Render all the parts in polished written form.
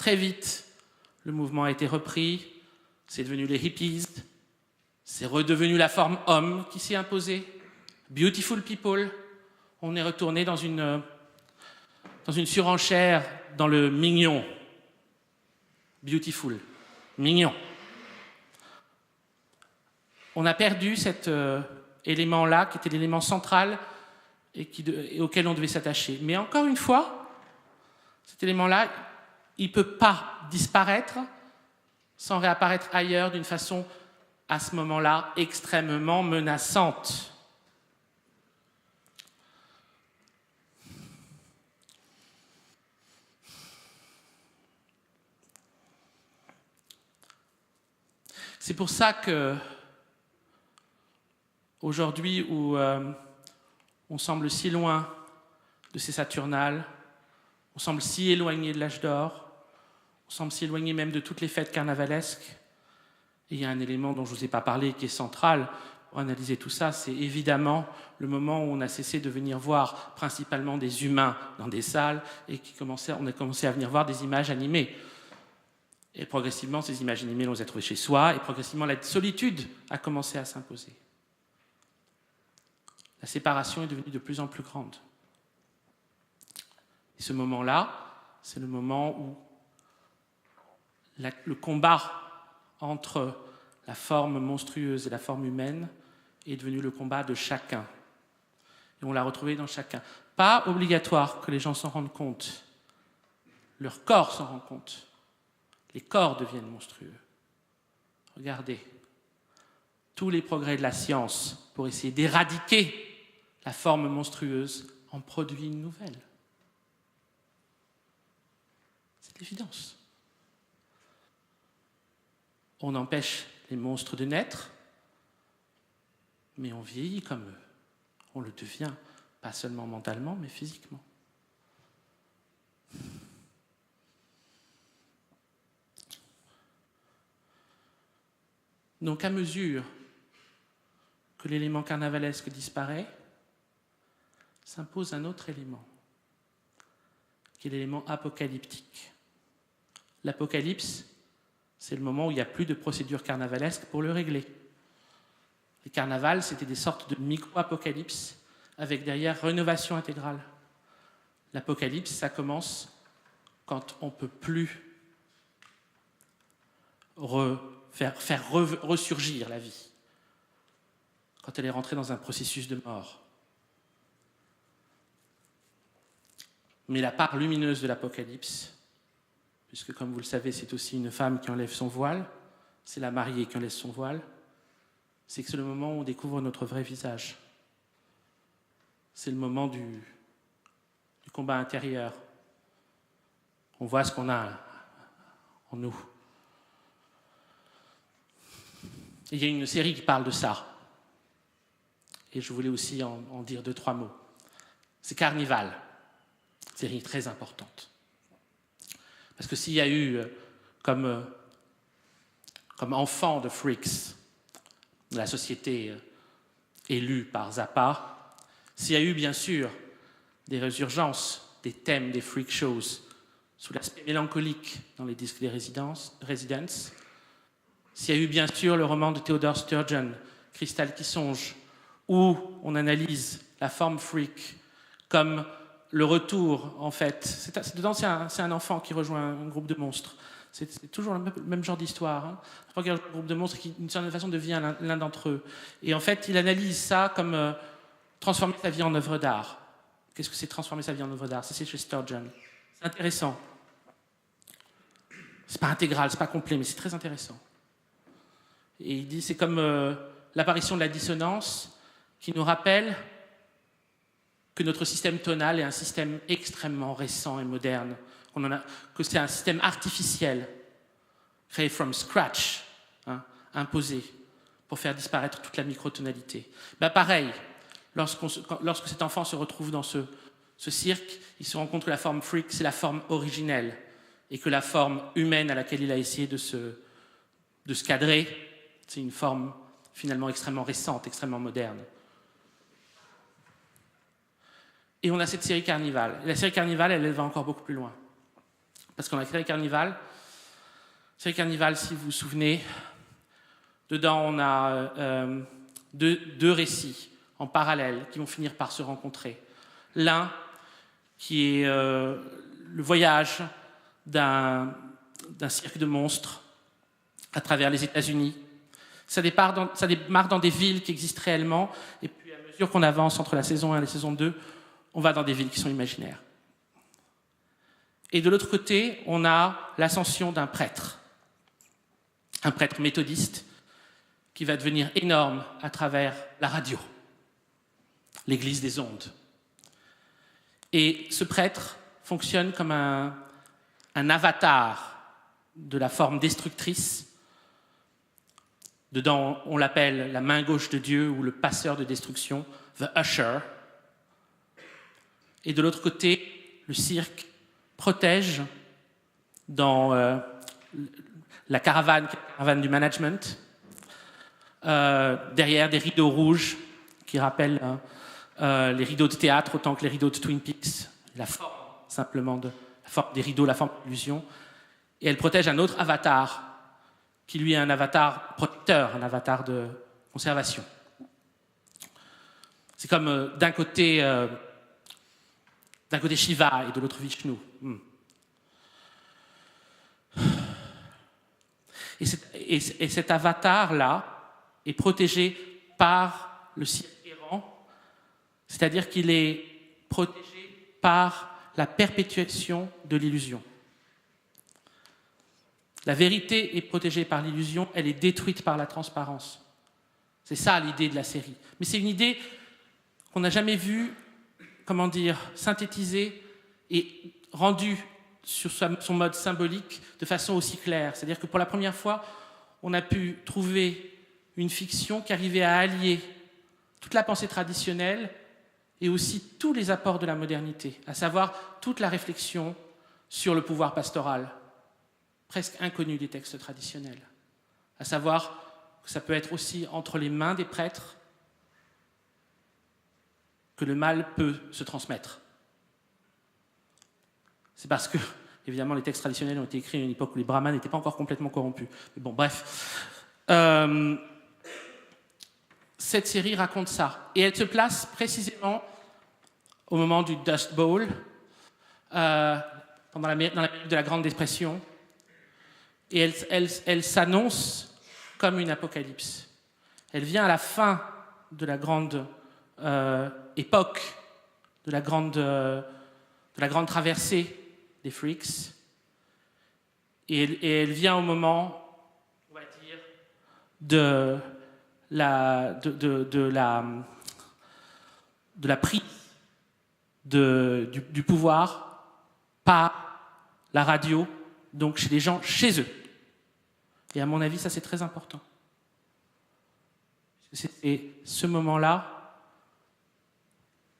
Très vite, le mouvement a été repris, c'est devenu les hippies, c'est redevenu la forme homme qui s'est imposée. Beautiful people, on est retourné dans une surenchère dans le mignon. Beautiful, mignon. On a perdu cet élément-là, qui était l'élément central et auquel on devait s'attacher. Mais encore une fois, cet élément-là, il ne peut pas disparaître sans réapparaître ailleurs d'une façon, à ce moment-là, extrêmement menaçante. C'est pour ça que, aujourd'hui, où on semble si loin de ces Saturnales, on semble si éloigné de l'âge d'or, on semble si éloigné même de toutes les fêtes carnavalesques. Et il y a un élément dont je ne vous ai pas parlé qui est central pour analyser tout ça, c'est évidemment le moment où on a cessé de venir voir principalement des humains dans des salles et on a commencé à venir voir des images animées. Et progressivement, ces images animées, on les a trouvées chez soi, et progressivement, la solitude a commencé à s'imposer. La séparation est devenue de plus en plus grande. Et ce moment-là, c'est le moment où le combat entre la forme monstrueuse et la forme humaine est devenu le combat de chacun. Et on l'a retrouvé dans chacun. Pas obligatoire que les gens s'en rendent compte. Leur corps s'en rend compte. Les corps deviennent monstrueux. Regardez, tous les progrès de la science pour essayer d'éradiquer la forme monstrueuse en produit une nouvelle. C'est l'évidence. On empêche les monstres de naître, mais on vieillit comme eux. On le devient, pas seulement mentalement, mais physiquement. Donc, à mesure que l'élément carnavalesque disparaît, s'impose un autre élément, qui est l'élément apocalyptique. L'apocalypse, c'est le moment où il n'y a plus de procédure carnavalesque pour le régler. Les carnavals, c'était des sortes de micro-apocalypses, avec derrière rénovation intégrale. L'apocalypse, ça commence quand on ne peut plus faire ressurgir la vie, quand elle est rentrée dans un processus de mort. Mais la part lumineuse de l'Apocalypse, puisque comme vous le savez, c'est aussi une femme qui enlève son voile, c'est la mariée qui enlève son voile, c'est que c'est le moment où on découvre notre vrai visage. C'est le moment du combat intérieur. On voit ce qu'on a en nous. Et il y a une série qui parle de ça. Et je voulais aussi en dire 2-3 mots. C'est Carnival, série très importante. Parce que s'il y a eu, comme enfant de freaks, de la société élue par Zappa, s'il y a eu bien sûr des résurgences, des thèmes, des freak shows, sous l'aspect mélancolique dans les disques des Residents, s'il y a eu bien sûr le roman de Theodore Sturgeon, Cristal qui songe, où on analyse la forme freak comme le retour, en fait. Dedans, c'est un enfant qui rejoint un groupe de monstres. C'est toujours le même genre d'histoire. Hein. Un groupe de monstres qui, d'une certaine façon, devient l'un d'entre eux. Et en fait, il analyse ça comme transformer sa vie en œuvre d'art. Qu'est-ce que c'est transformer sa vie en œuvre d'art? Ça, c'est chez Sturgeon. C'est intéressant. C'est pas intégral, c'est pas complet, mais c'est très intéressant. Et il dit, c'est comme l'apparition de la dissonance qui nous rappelle que notre système tonal est un système extrêmement récent et moderne, que c'est un système artificiel, créé from scratch, hein, imposé, pour faire disparaître toute la microtonalité. Pareil, lorsque cet enfant se retrouve dans ce cirque, il se rend compte que la forme freak, c'est la forme originelle, et que la forme humaine à laquelle il a essayé de se cadrer, c'est une forme finalement extrêmement récente, extrêmement moderne. Et on a cette série Carnival. La série Carnival, elle va encore beaucoup plus loin. Parce qu'on a créé Carnival. Série Carnival, si vous vous souvenez, dedans on a deux récits en parallèle qui vont finir par se rencontrer. L'un qui est le voyage d'un cirque de monstres à travers les États-Unis. Ça démarre dans des villes qui existent réellement, et puis à mesure qu'on avance entre la saison 1 et la saison 2, on va dans des villes qui sont imaginaires. Et de l'autre côté, on a l'ascension d'un prêtre, un prêtre méthodiste, qui va devenir énorme à travers la radio, l'église des ondes. Et ce prêtre fonctionne comme un avatar de la forme destructrice. Dedans, on l'appelle la main gauche de Dieu ou le passeur de destruction, the usher. Et de l'autre côté, le cirque protège dans la caravane du management, derrière des rideaux rouges qui rappellent les rideaux de théâtre autant que les rideaux de Twin Peaks, la forme simplement des rideaux, la forme de l'illusion. Et elle protège un autre avatar qui lui est un avatar protecteur, un avatar de conservation. C'est comme d'un côté Shiva et de l'autre Vishnu. Et cet avatar-là est protégé par le cirque errant, c'est-à-dire qu'il est protégé par la perpétuation de l'illusion. La vérité est protégée par l'illusion, elle est détruite par la transparence. C'est ça l'idée de la série. Mais c'est une idée qu'on n'a jamais vue, synthétisée et rendue sur son mode symbolique de façon aussi claire. C'est-à-dire que pour la première fois, on a pu trouver une fiction qui arrivait à allier toute la pensée traditionnelle et aussi tous les apports de la modernité, à savoir toute la réflexion sur le pouvoir pastoral, presque inconnu des textes traditionnels, à savoir que ça peut être aussi entre les mains des prêtres que le mal peut se transmettre. C'est parce que, évidemment, les textes traditionnels ont été écrits à une époque où les brahmanes n'étaient pas encore complètement corrompus. Mais bon, bref. Cette série raconte ça. Et elle se place précisément au moment du Dust Bowl, dans l'Amérique de la Grande Dépression. Et elle s'annonce comme une apocalypse. Elle vient à la fin de la grande époque, de la grande traversée des freaks. Et elle vient au moment, on va dire, de la prise du pouvoir par la radio, donc chez les gens, chez eux. Et à mon avis, ça c'est très important. C'est ce moment-là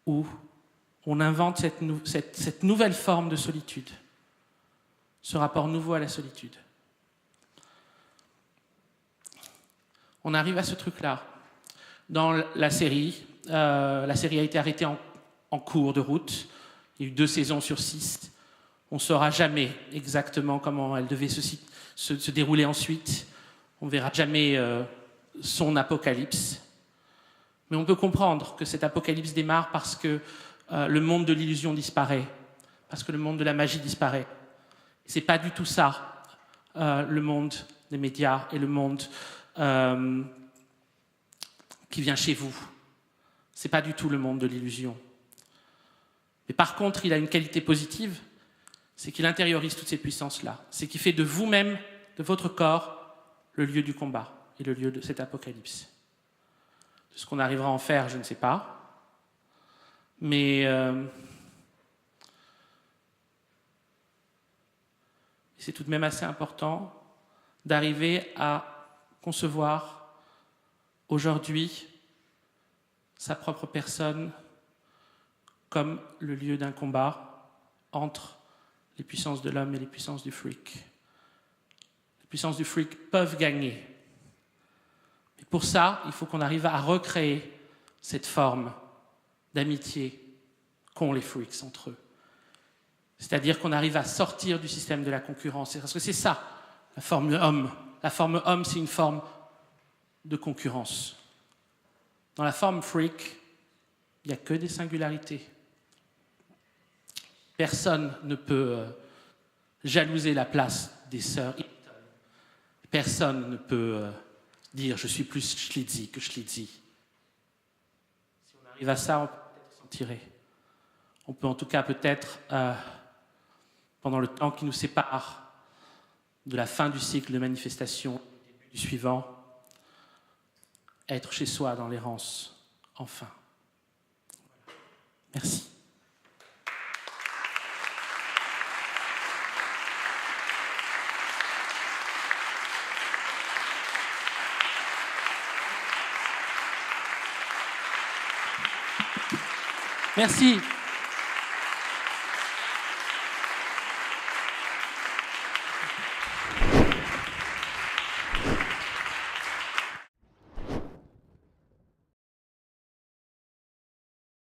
où on invente cette nouvelle forme de solitude, ce rapport nouveau à la solitude. On arrive à ce truc-là. Dans la série a été arrêtée en cours de route. Il y a eu 2 saisons sur 6. On ne saura jamais exactement comment elle devait se dérouler ensuite. On ne verra jamais son apocalypse. Mais on peut comprendre que cet apocalypse démarre parce que le monde de l'illusion disparaît, parce que le monde de la magie disparaît. Ce n'est pas du tout ça, le monde des médias et le monde qui vient chez vous. Ce n'est pas du tout le monde de l'illusion. Mais par contre, il a une qualité positive, c'est qu'il intériorise toutes ces puissances-là. C'est qu'il fait de vous-même, de votre corps, le lieu du combat et le lieu de cet apocalypse. De ce qu'on arrivera à en faire, je ne sais pas. Mais c'est tout de même assez important d'arriver à concevoir aujourd'hui sa propre personne comme le lieu d'un combat entre les puissances de l'homme et les puissances du freak. Les puissances du freak peuvent gagner. Mais pour ça, il faut qu'on arrive à recréer cette forme d'amitié qu'ont les freaks entre eux. C'est-à-dire qu'on arrive à sortir du système de la concurrence. Parce que c'est ça, la forme homme. La forme homme, c'est une forme de concurrence. Dans la forme freak, il n'y a que des singularités. Personne ne peut jalouser la place des sœurs. Personne ne peut dire « je suis plus Schlitzy que Schlitzy ». Si on arrive à ça, on peut peut-être s'en tirer. On peut en tout cas peut-être, pendant le temps qui nous sépare de la fin du cycle de manifestation, du début du suivant, être chez soi dans l'errance, enfin. Merci. Merci.